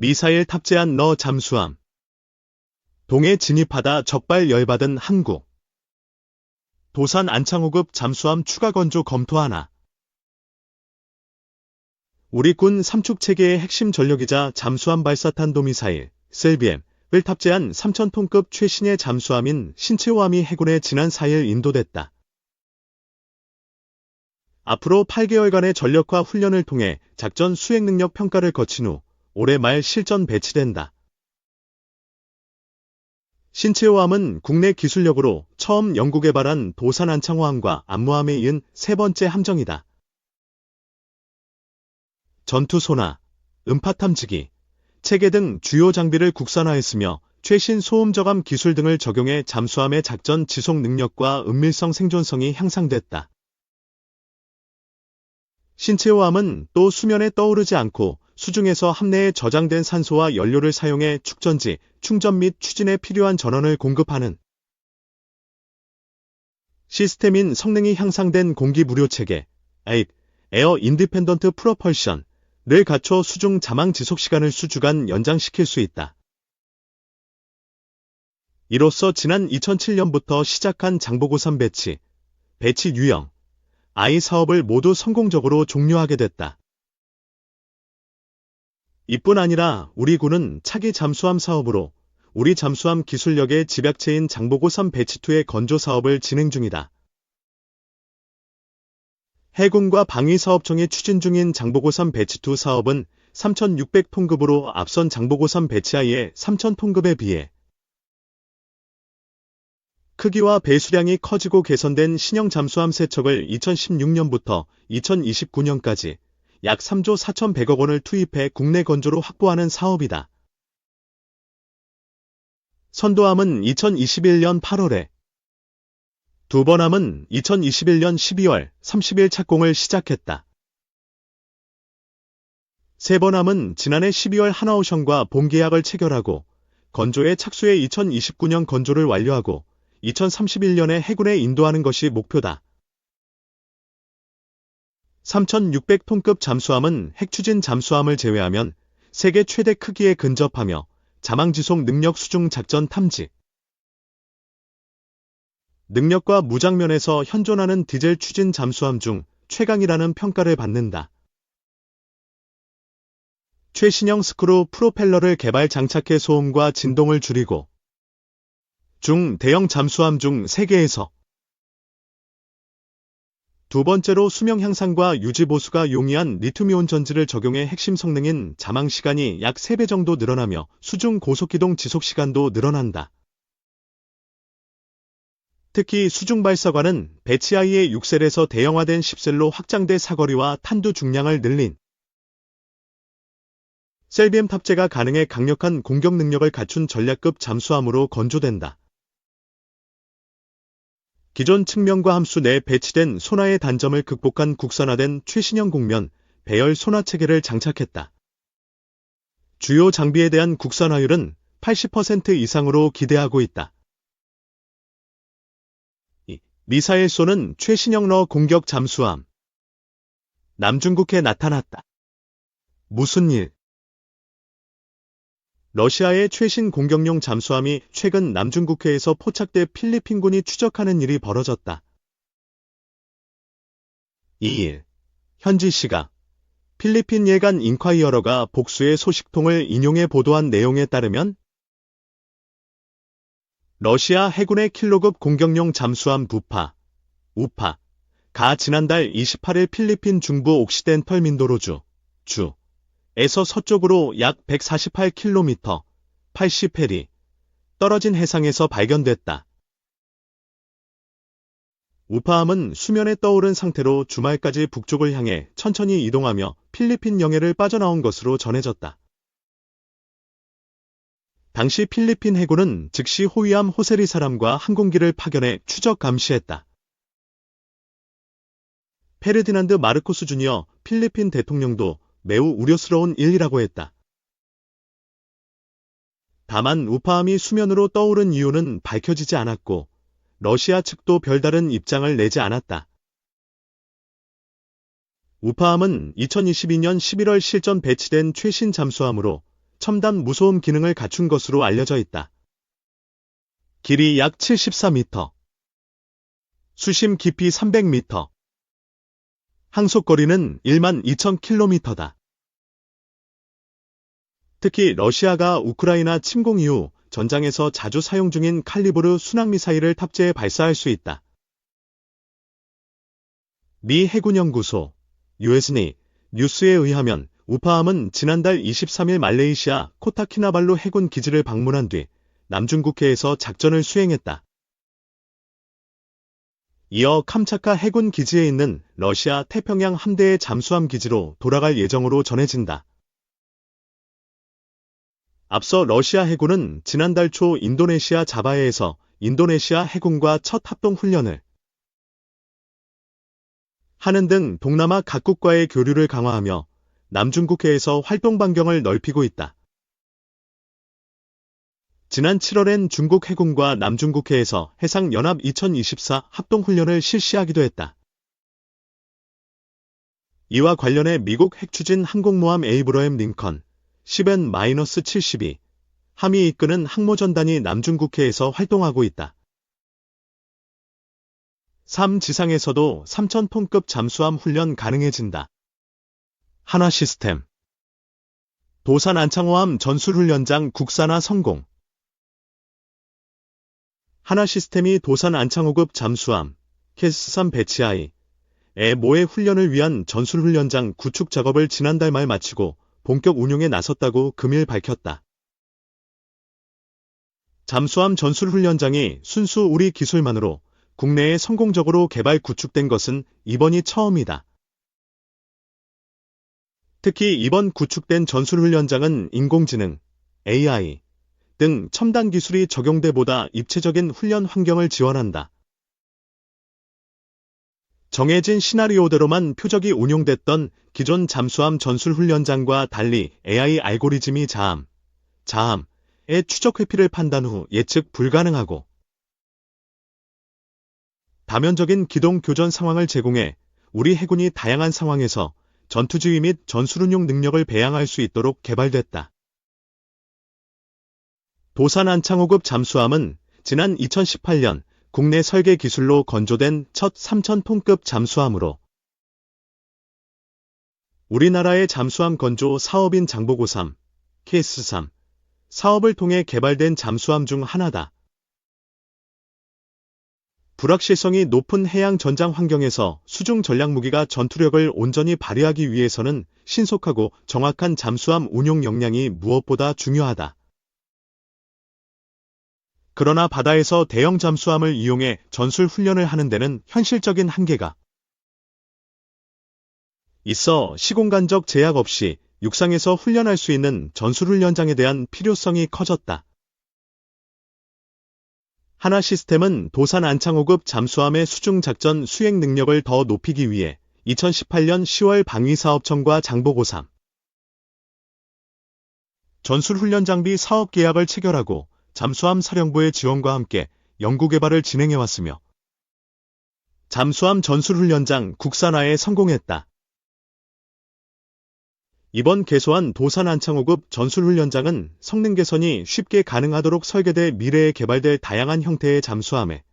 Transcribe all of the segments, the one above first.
미사일 탑재한 너 잠수함. 동해 진입하다 적발 열받은 한국. 도산 안창호급 잠수함 추가 건조 검토하나. 우리 군 삼축체계의 핵심 전력이자 잠수함 발사 탄도미사일 SLBM을 탑재한 3,000톤급 최신의 잠수함인 신체호함이 해군에 지난 4일 인도됐다. 앞으로 8개월간의 전력화 훈련을 통해 작전 수행 능력 평가를 거친 후 올해 말 실전 배치된다. 신체호함은 국내 기술력으로 처음 연구개발한 도산 안창호함과 안무함에 이은 세 번째 함정이다. 전투 소나, 음파 탐지기, 체계 등 주요 장비를 국산화했으며 최신 소음 저감 기술 등을 적용해 잠수함의 작전 지속 능력과 은밀성 생존성이 향상됐다. 신체호함은 또 수면에 떠오르지 않고 수중에서 함내에 저장된 산소와 연료를 사용해 축전지, 충전 및 추진에 필요한 전원을 공급하는 시스템인 성능이 향상된 공기 무료 체계, 에어 인디펜던트 프로펄션을 갖춰 수중 자망 지속 시간을 수주간 연장시킬 수 있다. 이로써 지난 2007년부터 시작한 장보고선 배치 유형, I 사업을 모두 성공적으로 종료하게 됐다. 이뿐 아니라 우리 군은 차기 잠수함 사업으로 우리 잠수함 기술력의 집약체인 장보고3 배치2의 건조 사업을 진행 중이다. 해군과 방위사업청이 추진 중인 장보고3 배치2 사업은 3,600톤급으로 앞선 장보고3 배치-I의 3,000톤급에 비해 크기와 배수량이 커지고 개선된 신형 잠수함 3척을 2016년부터 2029년까지 약 3조 4,100억 원을 투입해 국내 건조로 확보하는 사업이다. 선도함은 2021년 8월에, 두번함은 2021년 12월 30일 착공을 시작했다. 세번함은 지난해 12월 하나오션과 본계약을 체결하고 건조에 착수해 2029년 건조를 완료하고 2031년에 해군에 인도하는 것이 목표다. 3,600톤급 잠수함은 핵추진 잠수함을 제외하면 세계 최대 크기에 근접하며 자망지속 능력 수중 작전 탐지 능력과 무장면에서 현존하는 디젤 추진 잠수함 중 최강이라는 평가를 받는다. 최신형 스크루 프로펠러를 개발 장착해 소음과 진동을 줄이고 대형 잠수함 중 세계에서 두 번째로 수명 향상과 유지 보수가 용이한 리튬이온 전지를 적용해 핵심 성능인 자망 시간이 약 3배 정도 늘어나며 수중 고속기동 지속 시간도 늘어난다. 특히 수중 발사관은 배치-I의 6셀에서 대형화된 10셀로 확장돼 사거리와 탄두 중량을 늘린 SLBM 탑재가 가능해 강력한 공격 능력을 갖춘 전략급 잠수함으로 건조된다. 기존 측면과 함수 내 배치된 소나의 단점을 극복한 국산화된 최신형 곡면, 배열 소나 체계를 장착했다. 주요 장비에 대한 국산화율은 80% 이상으로 기대하고 있다. 미사일 쏘는 최신형 러 공격 잠수함. 남중국해 나타났다. 무슨 일? 러시아의 최신 공격용 잠수함이 최근 남중국해에서 포착돼 필리핀군이 추적하는 일이 벌어졌다. 2일, 현지 시각, 필리핀 예간 인콰이어러가 복수의 소식통을 인용해 보도한 내용에 따르면 러시아 해군의 킬로급 공격용 잠수함 우파가 지난달 28일 필리핀 중부 옥시덴털 민도로주 에서 서쪽으로 약 148km, 80해리 떨어진 해상에서 발견됐다. 우파함은 수면에 떠오른 상태로 주말까지 북쪽을 향해 천천히 이동하며 필리핀 영해를 빠져나온 것으로 전해졌다. 당시 필리핀 해군은 즉시 호위함 호세리사람과 항공기를 파견해 추적 감시했다. 페르디난드 마르코스 주니어 필리핀 대통령도 매우 우려스러운 일이라고 했다. 다만 우파함이 수면으로 떠오른 이유는 밝혀지지 않았고 러시아 측도 별다른 입장을 내지 않았다. 우파함은 2022년 11월 실전 배치된 최신 잠수함으로 첨단 무소음 기능을 갖춘 것으로 알려져 있다. 길이 약 74m, 수심 깊이 300m, 항속거리는 12,000km다. 특히 러시아가 우크라이나 침공 이후 전장에서 자주 사용 중인 칼리브르 순항미사일을 탑재해 발사할 수 있다. 미 해군연구소 (USNI) 뉴스에 의하면 우파함은 지난달 23일 말레이시아 코타키나발루 해군 기지를 방문한 뒤 남중국해에서 작전을 수행했다. 이어 캄차카 해군 기지에 있는 러시아 태평양 함대의 잠수함 기지로 돌아갈 예정으로 전해진다. 앞서 러시아 해군은 지난달 초 인도네시아 자바해에서 인도네시아 해군과 첫 합동훈련을 하는 등 동남아 각국과의 교류를 강화하며 남중국해에서 활동 반경을 넓히고 있다. 지난 7월엔 중국 해군과 남중국해에서 해상연합 2024 합동훈련을 실시하기도 했다. 이와 관련해 미국 핵추진 항공모함 에이브러햄 링컨 10N-72 함이 이끄는 항모전단이 남중국해에서 활동하고 있다. 삼 지상에서도 3,000톤급 잠수함 훈련 가능해진다. 한화시스템 도산 안창호함 전술훈련장 국산화 성공. 한화시스템이 도산 안창호급 잠수함 캐스3 배치하이의 모의 훈련을 위한 전술훈련장 구축 작업을 지난달 말 마치고 본격 운용에 나섰다고 금일 밝혔다. 잠수함 전술훈련장이 순수 우리 기술만으로 국내에 성공적으로 개발 구축된 것은 이번이 처음이다. 특히 이번 구축된 전술훈련장은 인공지능, AI 등 첨단 기술이 적용돼 보다 입체적인 훈련 환경을 지원한다. 정해진 시나리오대로만 표적이 운용됐던 기존 잠수함 전술훈련장과 달리 AI 알고리즘이 자함의 추적 회피를 판단 후 예측 불가능하고 다면적인 기동 교전 상황을 제공해 우리 해군이 다양한 상황에서 전투지휘 및 전술운용 능력을 배양할 수 있도록 개발됐다. 도산 안창호급 잠수함은 지난 2018년 국내 설계 기술로 건조된 첫 3,000톤급 잠수함으로 우리나라의 잠수함 건조 사업인 장보고3, KS3 사업을 통해 개발된 잠수함 중 하나다. 불확실성이 높은 해양 전장 환경에서 수중 전략무기가 전투력을 온전히 발휘하기 위해서는 신속하고 정확한 잠수함 운용 역량이 무엇보다 중요하다. 그러나 바다에서 대형 잠수함을 이용해 전술 훈련을 하는 데는 현실적인 한계가 있어 시공간적 제약 없이 육상에서 훈련할 수 있는 전술훈련장에 대한 필요성이 커졌다. 한화시스템은 도산 안창호급 잠수함의 수중작전 수행 능력을 더 높이기 위해 2018년 10월 방위사업청과 장보고3 전술훈련장비 사업 계약을 체결하고 잠수함 사령부의 지원과 함께 연구개발을 진행해왔으며 잠수함 전술훈련장 국산화에 성공했다. 이번 개소한 도산 안창호급 전술훈련장은 성능 개선이 쉽게 가능하도록 설계돼 미래에 개발될 다양한 형태의 잠수함에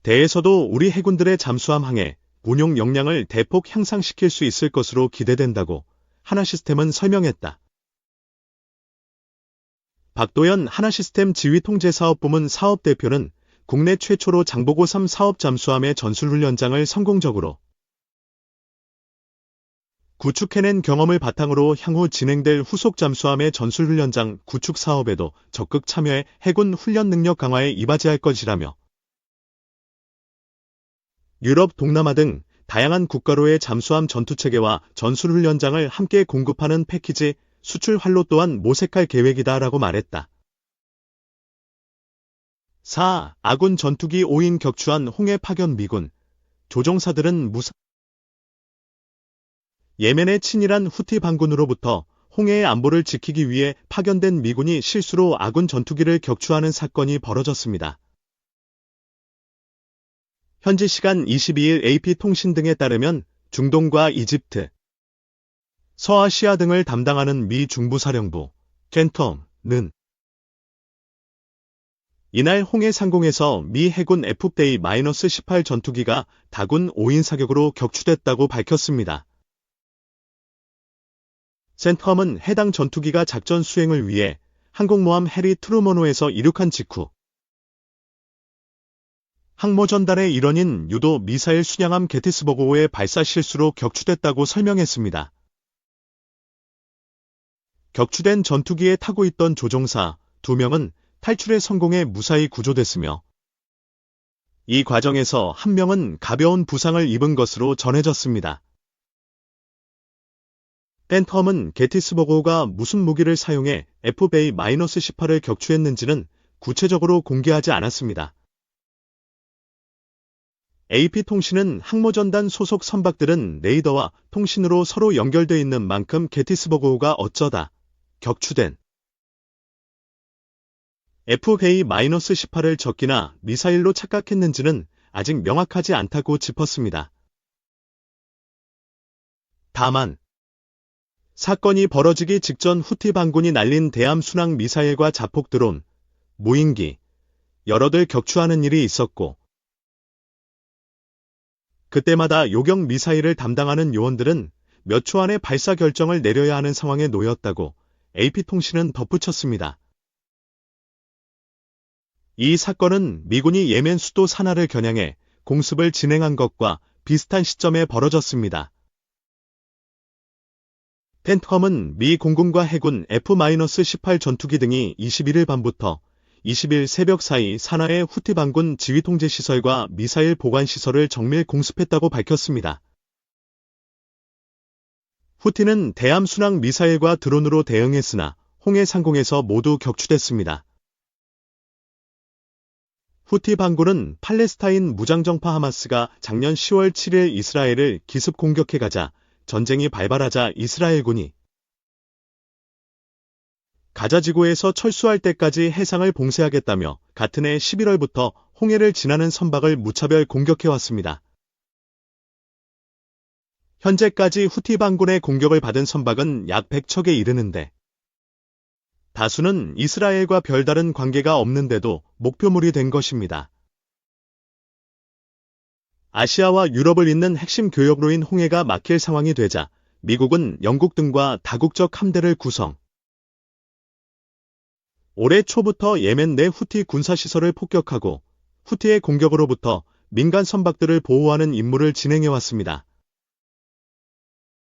대해서도 우리 해군들의 잠수함 항해, 운용 역량을 대폭 향상시킬 수 있을 것으로 기대된다고 한화시스템은 설명했다. 박도연 한화시스템 지휘통제사업부문 사업대표는 국내 최초로 장보고3 사업 잠수함의 전술훈련장을 성공적으로 구축해낸 경험을 바탕으로 향후 진행될 후속 잠수함의 전술훈련장 구축 사업에도 적극 참여해 해군 훈련 능력 강화에 이바지할 것이라며 유럽, 동남아 등 다양한 국가로의 잠수함 전투체계와 전술훈련장을 함께 공급하는 패키지 수출 활로 또한 모색할 계획이다라고 말했다. 4. 아군 전투기 5인 격추한 홍해 파견 미군 조종사들은 무사 예멘의 친일한 후티 반군으로부터 홍해의 안보를 지키기 위해 파견된 미군이 실수로 아군 전투기를 격추하는 사건이 벌어졌습니다. 현지 시간 22일 AP통신 등에 따르면 중동과 이집트, 서아시아 등을 담당하는 미 중부사령부 센텀은 이날 홍해 상공에서 미 해군 F-18 전투기가 다군 5인 사격으로 격추됐다고 밝혔습니다. 센텀은 해당 전투기가 작전 수행을 위해 항공모함 해리 트루먼호에서 이륙한 직후 항모전단의 일원인 유도 미사일 순양함 게티스버그호의 발사 실수로 격추됐다고 설명했습니다. 격추된 전투기에 타고 있던 조종사 2명은 탈출에 성공해 무사히 구조됐으며 이 과정에서 1명은 가벼운 부상을 입은 것으로 전해졌습니다. 팬텀은 게티스버그호가 무슨 무기를 사용해 F-18을 격추했는지는 구체적으로 공개하지 않았습니다. AP통신은 항모전단 소속 선박들은 레이더와 통신으로 서로 연결돼 있는 만큼 게티스버그호가 어쩌다 격추된 F-18을 적기나 미사일로 착각했는지는 아직 명확하지 않다고 짚었습니다. 다만 사건이 벌어지기 직전 후티 반군이 날린 대함 순항 미사일과 자폭 드론, 무인기 여러들 격추하는 일이 있었고 그때마다 요격 미사일을 담당하는 요원들은 몇 초 안에 발사 결정을 내려야 하는 상황에 놓였다고 AP통신은 덧붙였습니다. 이 사건은 미군이 예멘 수도 사나를 겨냥해 공습을 진행한 것과 비슷한 시점에 벌어졌습니다. 팬텀은 미 공군과 해군 F-18 전투기 등이 21일 밤부터 20일 새벽 사이 사나의 후티 반군 지휘통제시설과 미사일 보관시설을 정밀 공습했다고 밝혔습니다. 후티는 대함 순항 미사일과 드론으로 대응했으나 홍해 상공에서 모두 격추됐습니다. 후티 반군은 팔레스타인 무장정파 하마스가 작년 10월 7일 이스라엘을 기습 공격해 가자 전쟁이 발발하자 이스라엘군이 가자 지구에서 철수할 때까지 해상을 봉쇄하겠다며 같은 해 11월부터 홍해를 지나는 선박을 무차별 공격해왔습니다. 현재까지 후티 반군의 공격을 받은 선박은 약 100척에 이르는데 다수는 이스라엘과 별다른 관계가 없는데도 목표물이 된 것입니다. 아시아와 유럽을 잇는 핵심 교역로인 홍해가 막힐 상황이 되자 미국은 영국 등과 다국적 함대를 구성. 올해 초부터 예멘 내 후티 군사시설을 폭격하고 후티의 공격으로부터 민간 선박들을 보호하는 임무를 진행해왔습니다.